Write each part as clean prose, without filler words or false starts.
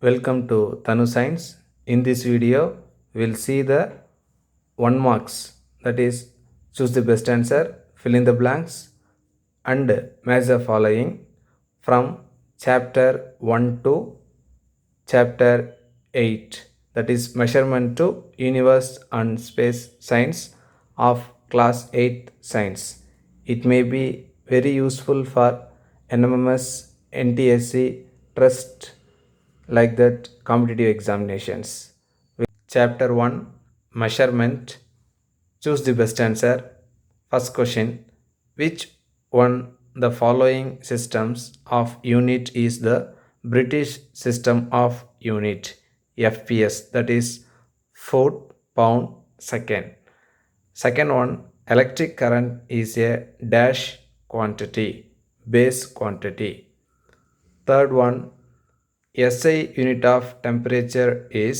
Welcome to Tanu Science. In this video, we'll see the 1 marks, that is, choose the best answer, fill in the blanks, and match the following from chapter 1 to chapter 8, that is measurement to universe and space science of class 8 science. It may be very useful for NMMS, NTSC, trust, like that competitive examinations. Chapter 1, measurement. Choose the best answer. First question: which one the following systems of unit is the British system of unit, FPS, that is foot pound second? Second one: electric current is a dash quantity, base quantity. Third one: SI unit of temperature is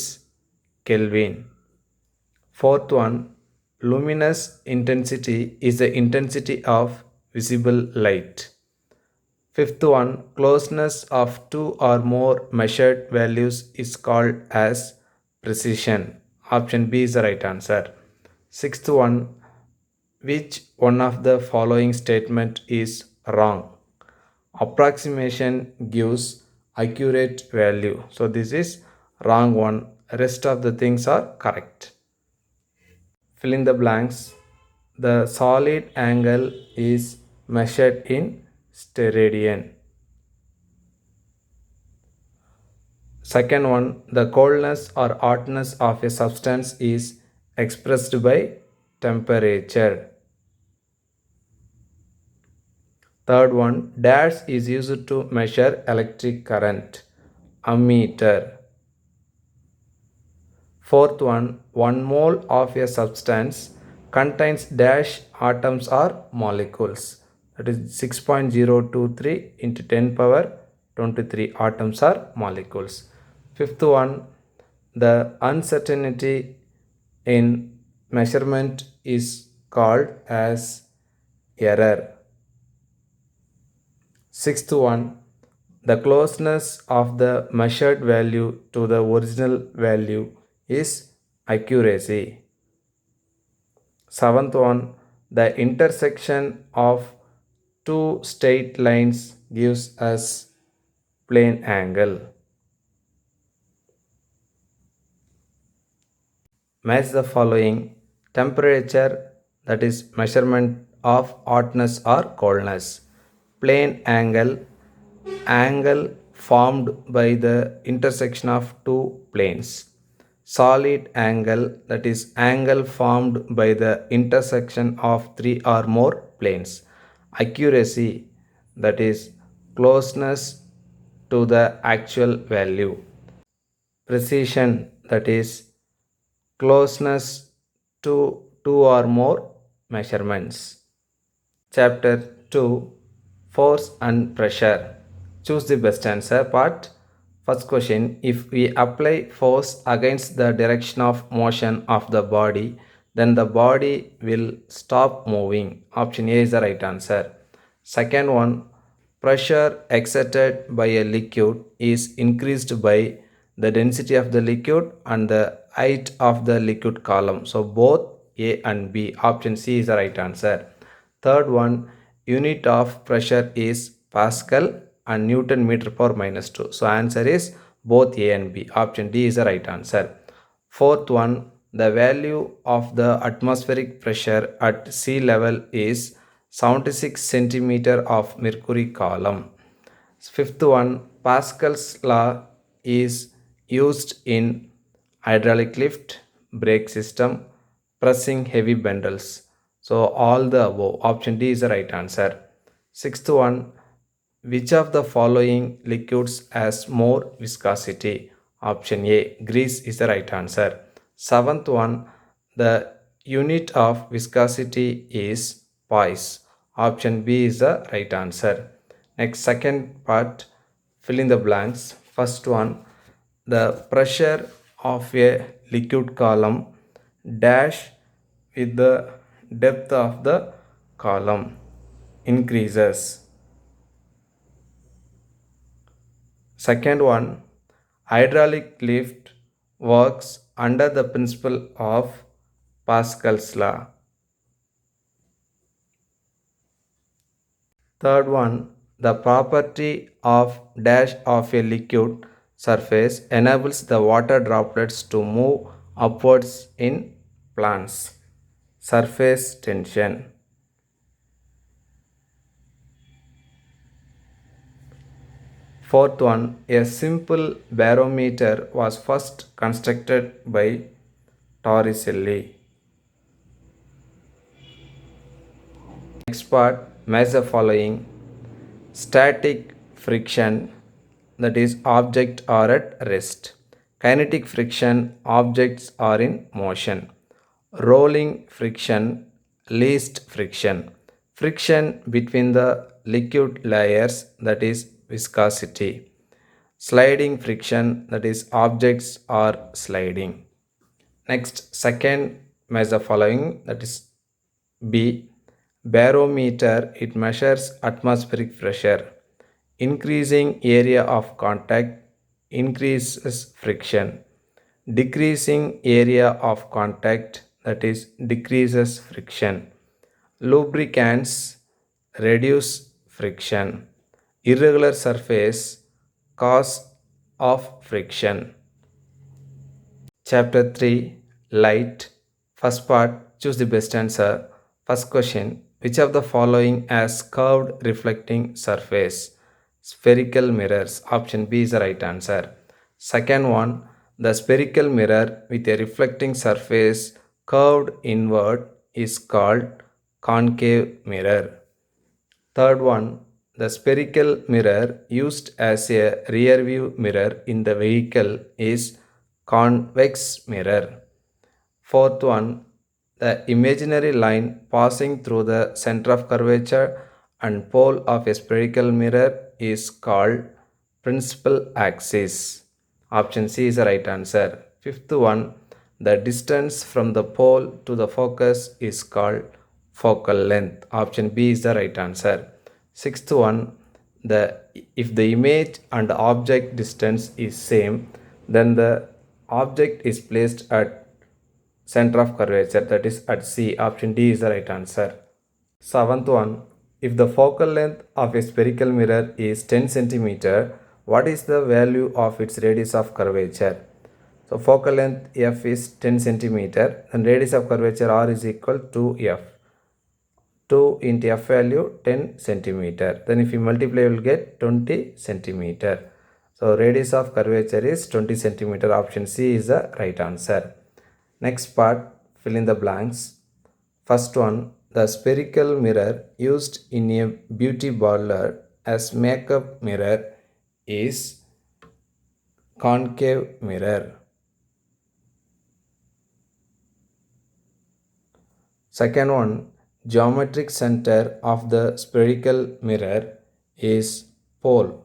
Kelvin. Fourth one: luminous intensity is the intensity of visible light. Fifth one: closeness of two or more measured values is called as precision. Option B is the right answer. Sixth one: which one of the following statement is wrong? Approximation gives accurate value. So this is wrong one. Rest of the things are correct. Fill in the blanks. The solid angle is measured in steradian. Second one, the coldness or hotness of a substance is expressed by temperature. Third one, dash is used to measure electric current, ammeter. Fourth one mole of a substance contains dash atoms or molecules. That is 6.023 into 10 power 23 atoms or molecules. Fifth one, the uncertainty in measurement is called as error. Sixth one, the closeness of the measured value to the original value is accuracy. Seventh one, the intersection of two straight lines gives us plane angle. Match the following: temperature, that is measurement of hotness or coldness; plane angle, angle formed by the intersection of two planes; solid angle, that is angle formed by the intersection of three or more planes; accuracy, that is closeness to the actual value; precision, that is closeness to two or more measurements. Chapter 2, force and pressure. Choose the best answer part. First question: if we apply force against the direction of motion of the body, then the body will stop moving. Option A is the right answer. Second one: pressure exerted by a liquid is increased by the density of the liquid and the height of the liquid column. So both A and B. Option C is the right answer. Third one: unit of pressure is Pascal and Newton meter power minus 2. So answer is both A and B. Option D is the right answer. Fourth one: the value of the atmospheric pressure at sea level is 76 centimeter of mercury column. Fifth one: Pascal's law is used in hydraulic lift, brake system, pressing heavy bundles. So all the above. Option D is the right answer. Sixth one: which of the following liquids has more viscosity? Option A, grease is the right answer. Seventh one: the unit of viscosity is poise. Option B is the right answer. Next, second part, fill in the blanks. First one: the pressure of a liquid column dash with the depth of the column increases. Second one: Hydraulic lift works under the principle of Pascal's law. Third one, the property of dash of a liquid surface enables the water droplets to move upwards in plants. Surface tension. Fourth one, a simple barometer was first constructed by Torricelli. Next part, match the following. Static friction, that is objects are at rest. Kinetic friction, objects are in motion. Rolling friction, least friction. Friction between the liquid layers, that is viscosity. Sliding friction, that is objects are sliding. Next, second measure following, that is B. Barometer, it measures atmospheric pressure. Increasing area of contact increases friction. Decreasing area of contact, that is decreases friction. Lubricants reduce friction. Irregular surface cause of friction. Chapter 3, Light. First part, choose the best answer. First question, which of the following has curved reflecting surface? Spherical mirrors. Option B is the right answer. Second one, the spherical mirror with a reflecting surface curved inward is called concave mirror. Third one, the spherical mirror used as a rear view mirror in the vehicle is convex mirror. Fourth one, the imaginary line passing through the center of curvature and pole of a spherical mirror is called principal axis. Option C is the right answer. Fifth one, the distance from the pole to the focus is called focal length. Option B is the right answer. Sixth one, the if the image and object distance is same, then the object is placed at center of curvature, that is at C. Option D is the right answer. Seventh one, if the focal length of a spherical mirror is 10 centimeter, what is the value of its radius of curvature? So focal length f is 10 centimeter and radius of curvature r is equal to f. 2 into f value 10 centimeter. Then if you multiply, you will get 20 centimeter. So radius of curvature is 20 centimeter. Option C is the right answer. Next part, fill in the blanks. First one, the spherical mirror used in a beauty parlor as makeup mirror is concave mirror. Second one, geometric center of the spherical mirror is pole.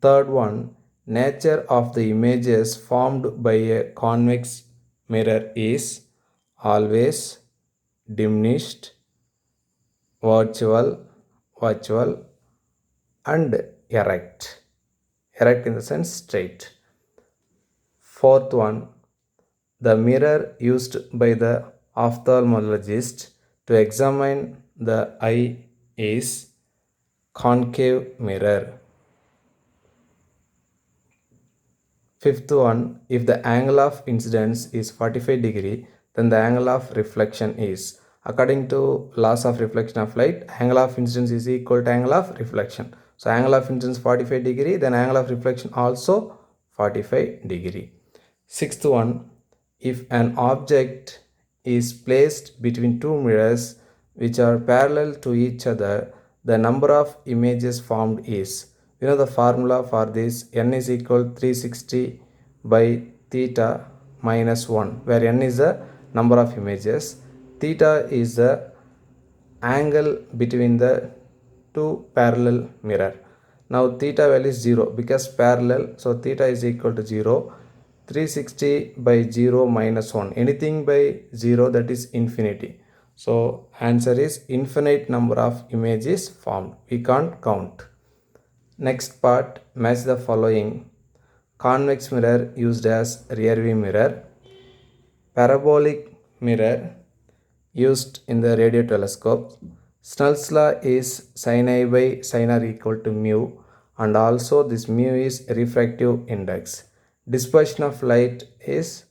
Third one, nature of the images formed by a convex mirror is always diminished, virtual and erect. Erect in the sense straight. Fourth one, the mirror used by the ophthalmologist to examine the eye is concave mirror. Fifth one, if the angle of incidence is 45 degree, then the angle of reflection is, according to laws of reflection of light, angle of incidence is equal to angle of reflection. So angle of incidence 45 degree, then angle of reflection also 45 degree. Sixth one, if an object is placed between two mirrors which are parallel to each other, the number of images formed is, you know the formula for this, n is equal 360 by theta minus 1, where n is the number of images, theta is the angle between the two parallel mirror. Now theta value is 0 because parallel, so theta is equal to 0. 360 by 0 minus 1, anything by 0, that is infinity. So answer is infinite number of images formed. We can't count. Next part, match the following. convex mirror used as rear view mirror, parabolic mirror used in the radio telescopes. Snell's law is sin I by sin r equal to mu, and also this mu is refractive index. Dispersion of light is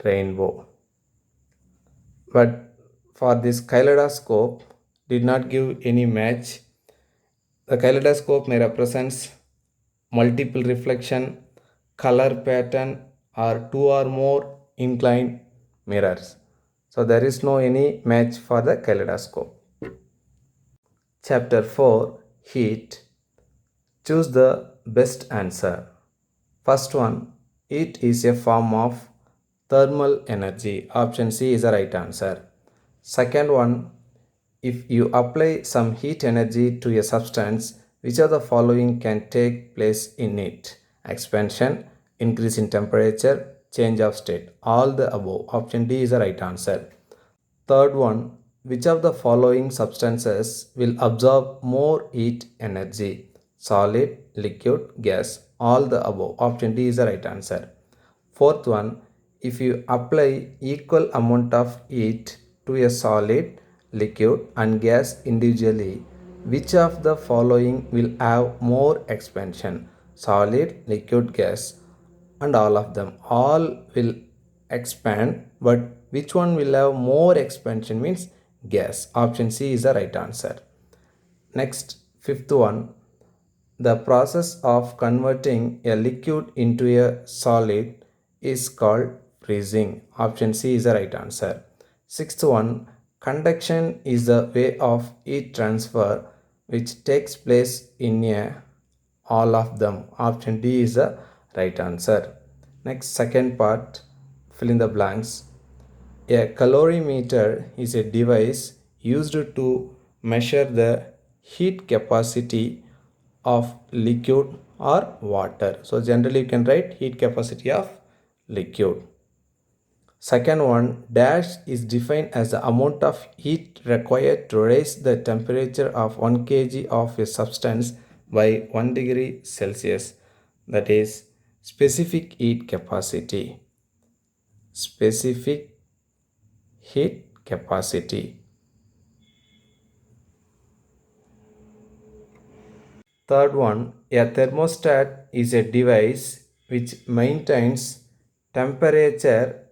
rainbow. But for this kaleidoscope did not give any match. The kaleidoscope may represents multiple reflection, color pattern, or two or more inclined mirrors. So there is no any match for the kaleidoscope. Chapter 4, Heat. Choose the best answer. First one, heat is a form of thermal energy. Option C is the right answer. Second one, if you apply some heat energy to a substance, which of the following can take place in it? Expansion, increase in temperature, change of state. All the above. Option D is the right answer. Third one, which of the following substances will absorb more heat energy? Solid, liquid, gas. All the above. Option D is the right answer. Fourth one, if you apply equal amount of heat to a solid, liquid and gas individually, which of the following will have more expansion? Solid, liquid, gas, and all of them. All will expand, but which one will have more expansion means gas. Option C is the right answer. Next, fifth one, the process of converting a liquid into a solid is called freezing. Option C is the right answer. Sixth one, conduction is the way of heat transfer which takes place in a all of them. Option D is the right answer. Next, second part, fill in the blanks. A calorimeter is a device used to measure the heat capacity of liquid or water. So generally you can write heat capacity of liquid. Second one, dash is defined as the amount of heat required to raise the temperature of 1 kg of a substance by 1 degree Celsius. That is specific heat capacity. Specific heat capacity. Third one, a thermostat is a device which maintains temperature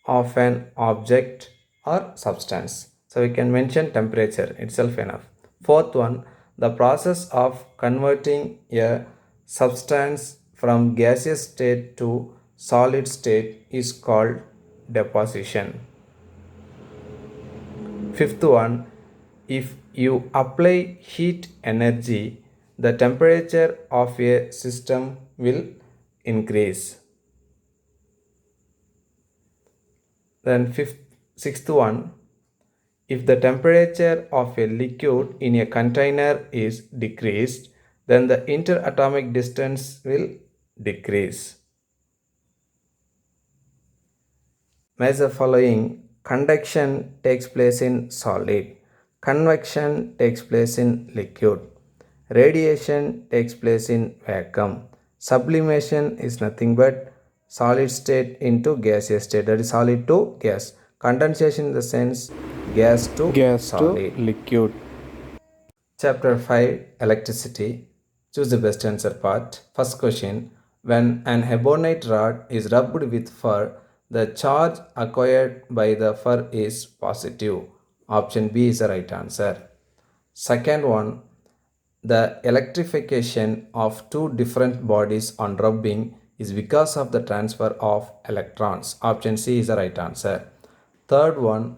of an object or substance. So we can mention temperature itself enough. Fourth one, the process of converting a substance from gaseous state to solid state is called deposition. Fifth one, if you apply heat energy, the temperature of a system will increase. Then sixth one, if the temperature of a liquid in a container is decreased, then the interatomic distance will decrease. Match the following. Conduction takes place in solid. Convection takes place in liquid. Radiation takes place in vacuum. Sublimation is nothing but solid state into gaseous state, that is solid to gas. Condensation in the sense gas to solid. Liquid. Chapter 5, Electricity. Choose the best answer part. First question, when an ebonite rod is rubbed with fur, the charge acquired by the fur is positive. Option B is the right answer. Second one, the electrification of two different bodies on rubbing is because of the transfer of electrons. Option C is the right answer. Third one,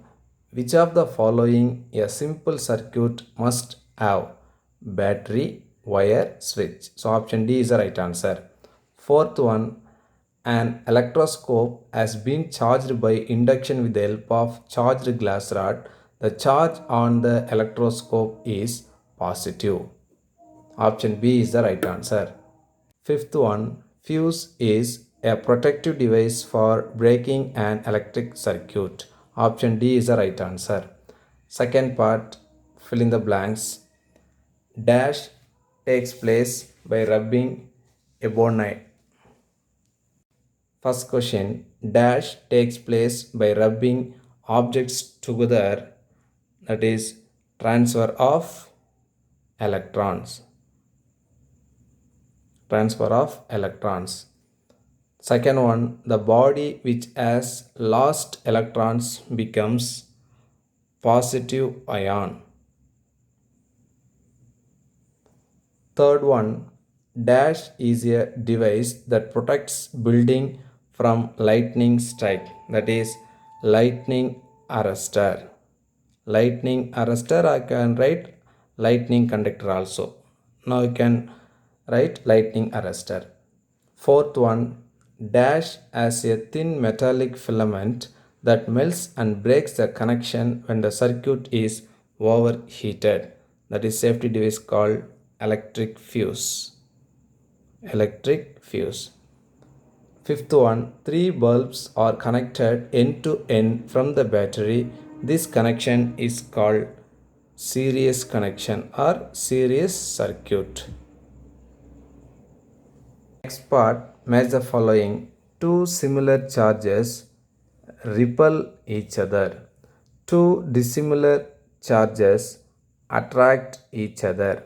which of the following a simple circuit must have? Battery, wire, switch. So option D is the right answer. Fourth one, an electroscope has been charged by induction with the help of charged glass rod. The charge on the electroscope is positive. Option B is the right answer. Fifth one, fuse is a protective device for breaking an electric circuit. Option D is the right answer. Second part, fill in the blanks. Dash takes place by rubbing ebonite. First question, dash takes place by rubbing objects together, that is transfer of electrons. Transfer of electrons. Second one, the body which has lost electrons becomes positive ion. Third one, dash is a device that protects building from lightning strike, that is lightning arrestor. Lightning arrestor, I can write lightning conductor also. Now you can write lightning arrestor. Fourth one, dash as a thin metallic filament that melts and breaks the connection when the circuit is overheated. That is safety device called electric fuse. Electric fuse. Fifth one, three bulbs are connected end to end from the battery. This connection is called series connection or series circuit. Next part, match the following. Two similar charges repel each other. Two dissimilar charges attract each other.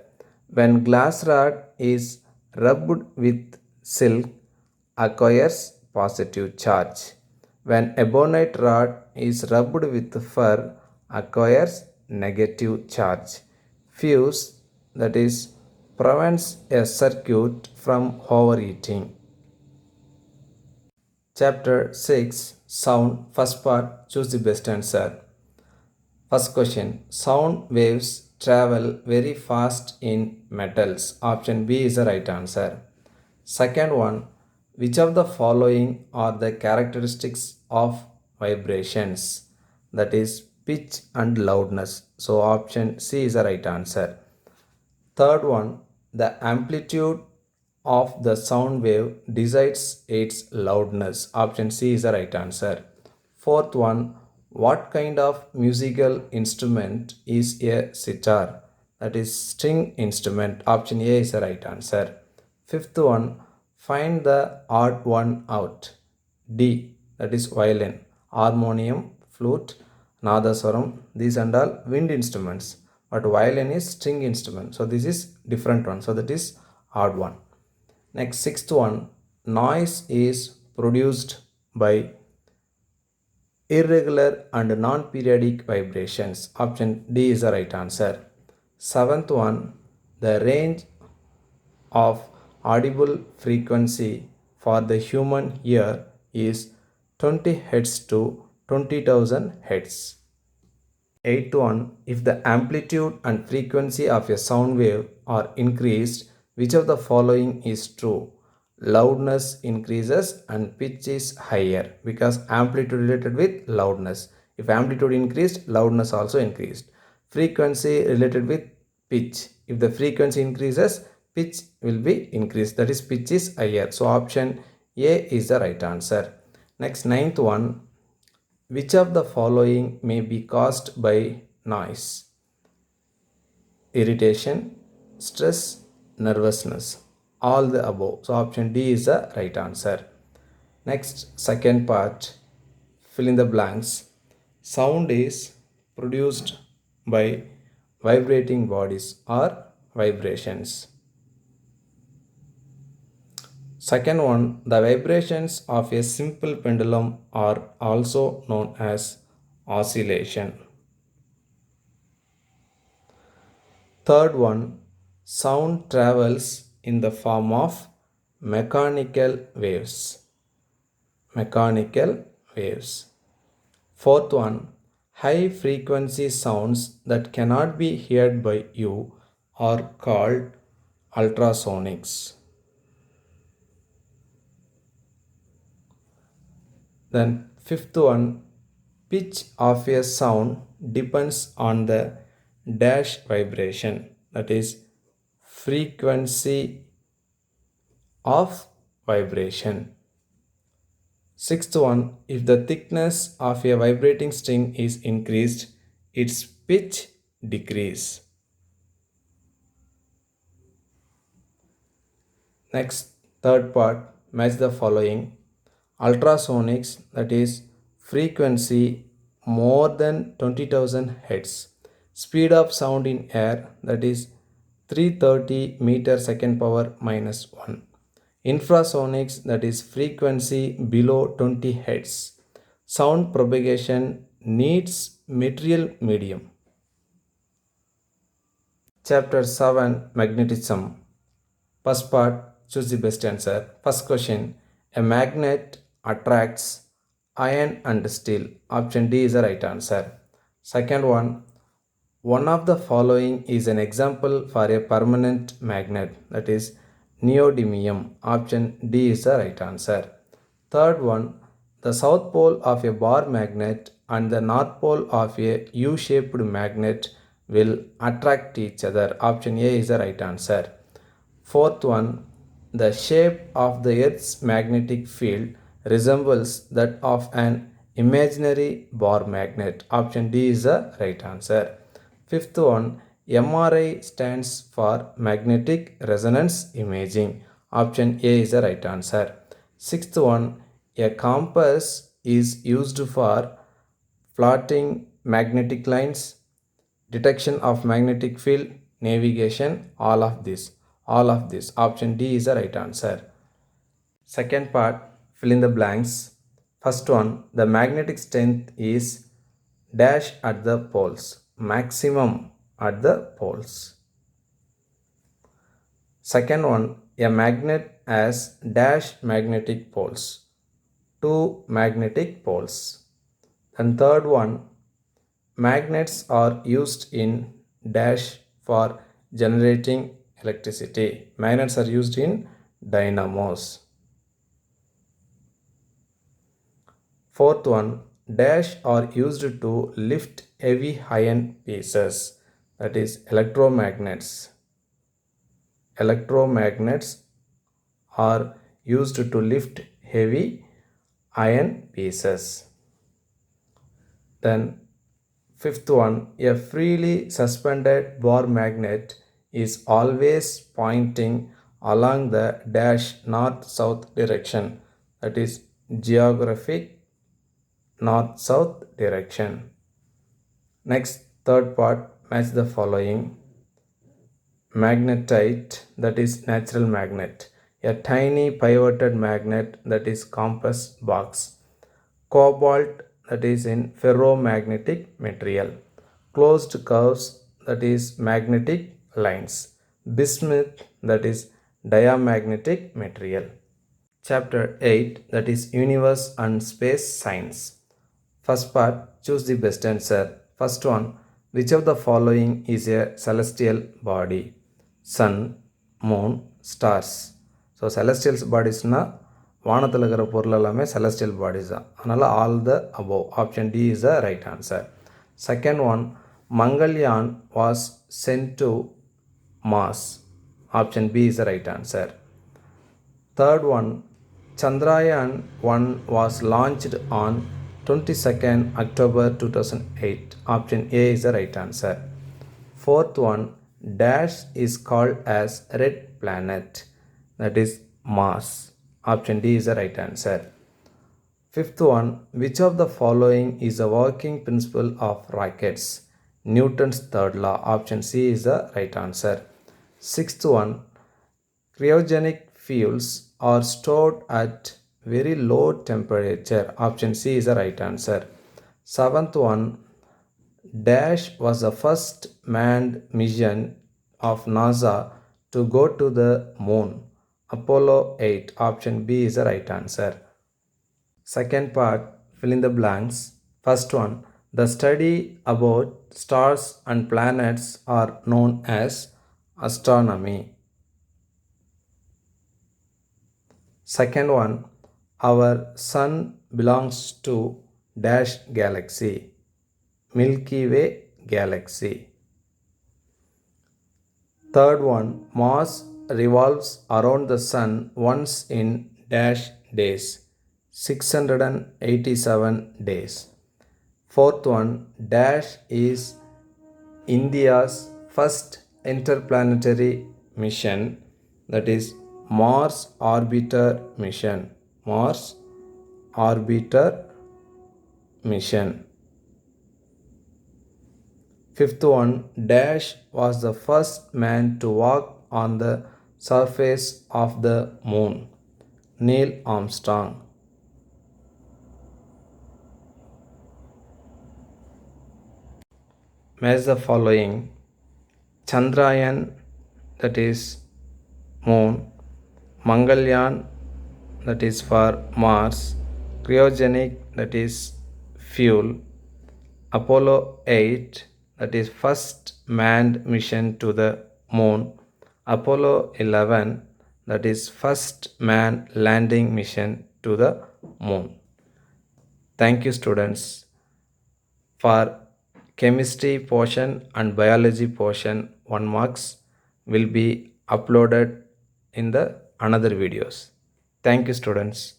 When glass rod is rubbed with silk, acquires positive charge. When ebonite rod is rubbed with fur, acquires negative charge. Fuse, that is, prevents a circuit from overheating. Chapter 6, Sound. First part, choose the best answer. First question, sound waves travel very fast in metals. Option B is the right answer. Second one, which of the following are the characteristics of vibrations? That is pitch and loudness. So option C is the right answer. Third one, the amplitude of the sound wave decides its loudness. Option C is the right answer. Fourth one, what kind of musical instrument is a sitar? That is string instrument. Option A is the right answer. Fifth one, find the odd one out. D, that is violin, harmonium, flute, nadaswaram, these and all wind instruments. But violin is string instrument. So this is different one. So that is odd one. Next, sixth one, noise is produced by irregular and non-periodic vibrations. Option D is the right answer. Seventh one, the range of audible frequency for the human ear is 20 Hz to 20,000 Hz. Eighth one, if the amplitude and frequency of a sound wave are increased, which of the following is true? Loudness increases and pitch is higher because amplitude related with loudness. If amplitude increased, loudness also increased. Frequency related with pitch. If the frequency increases, pitch will be increased. That is, pitch is higher. So option A is the right answer. Next, ninth one. Which of the following may be caused by noise? Irritation, stress, nervousness. All the above. So option D is the right answer. Next, second part, fill in the blanks. Sound is produced by vibrating bodies or vibrations. Second one, the vibrations of a simple pendulum are also known as oscillation. Third one, sound travels in the form of mechanical waves. Mechanical waves. Fourth one, high frequency sounds that cannot be heard by you are called ultrasonics. Then fifth one, pitch of a sound depends on the dash vibration, that is frequency of vibration. Sixth one, if the thickness of a vibrating string is increased, its pitch decrease. Next, third part, match the following. ultrasonics, that is frequency more than 20,000 hertz, speed of sound in air, that is 330 meter second power minus 1, infrasonics, that is frequency below 20 hertz, sound propagation needs material medium. Chapter 7, Magnetism. First part, choose the best answer. First question, a magnet attracts iron and steel. Option D is the right answer. Second one of the following is an example for a permanent magnet, that is neodymium. Option D is the right answer. Third one, the south pole of a bar magnet and the north pole of a U-shaped magnet will attract each other. Option A is the right answer. Fourth one, the shape of the Earth's magnetic field resembles that of an imaginary bar magnet. Option D is the right answer. Fifth one, MRI stands for magnetic resonance imaging. Option A is the right answer. Sixth one, a compass is used for plotting magnetic lines, detection of magnetic field, navigation, all of this. Option D is the right answer. Second part, fill in the blanks. First one, the magnetic strength is dash at the poles, maximum at the poles. Second one, a magnet has dash magnetic poles, two magnetic poles. And third one, magnets are used in dash for generating electricity. Magnets are used in dynamos. Fourth one, dash are used to lift heavy iron pieces, that is electromagnets. Electromagnets are used to lift heavy iron pieces. Then fifth one, a freely suspended bar magnet is always pointing along the dash north-south direction, that is geographic north-south direction. Next, third part, match the following. Magnetite, that is natural magnet, a tiny pivoted magnet, that is compass box. Cobalt, that is in ferromagnetic material. Closed curves, that is magnetic lines. Bismuth, that is diamagnetic material. Chapter 8, that is universe and space science. First part, choose the best answer. First one, which of the following is a celestial body? Sun, moon, stars. So celestials பாடிஸ்னால் வானத்தில் இருக்கிற பொருள் எல்லாமே celestial bodies தான். அதனால் all the above. Option D is the right answer. Second one, Mangalyaan was sent to Mars. Option B is the right answer. Third one, Chandrayaan 1 was launched on 22nd October 2008. Option A is the right answer. Fourth one, dash is called as red planet, that is Mars. Option D is the right answer. Fifth one, which of the following is a working principle of rockets? Newton's third law. Option C is the right answer. Sixth one, cryogenic fuels are stored at very low temperature. Option C is the right answer. Seventh one, dash was the first manned mission of NASA to go to the moon. Apollo 8. Option B is the right answer. Second part, fill in the blanks. First one, the study about stars and planets are known as astronomy. Second one, our sun belongs to dash galaxy, Milky Way galaxy. Third one, Mars revolves around the sun once in dash days, 687 days. Fourth one, dash is India's first interplanetary mission, that is Mars Orbiter mission. Mars orbiter mission. Fifth one, Dash was the first man to walk on the surface of the moon. Neil Armstrong. Match the following: Chandrayaan, that is moon; Mangalyaan, that is for Mars; cryogenic, that is fuel; Apollo 8, that is first manned mission to the moon; Apollo 11, that is first man landing mission to the moon. Thank you, students. For chemistry portion and biology portion, 1 marks will be uploaded in the another videos. Thank you, students.